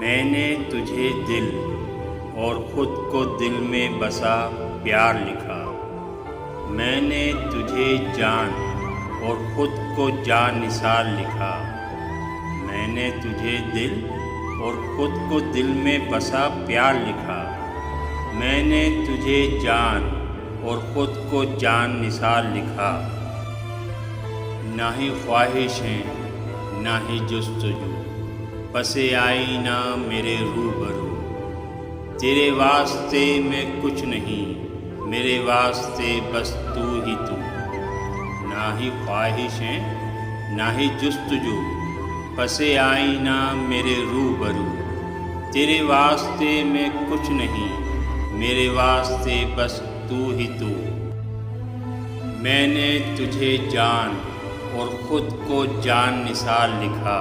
میں نے تجھے دل اور خود کو دل میں بسا پیار لکھا، میں نے تجھے جان اور خود کو جان نثار لکھا، میں نے تجھے دل اور خود کو دل میں بسا پیار لکھا، میں نے تجھے جان اور خود کو جان نثار لکھا۔ نہ ہی خواہشیں نہ ہی جستجو، پس آئینہ میرے روبرو، تیرے واسطے میں کچھ نہیں، میرے واسطے بس تو ہی تو۔ نہ ہی خواہشیں نہ ہی جستجو، پس آئینہ میرے روبرو، تیرے واسطے میں کچھ نہیں، میرے واسطے بس تو ہی تو۔ میں نے تجھے جان اور خود کو جان نثار لکھا،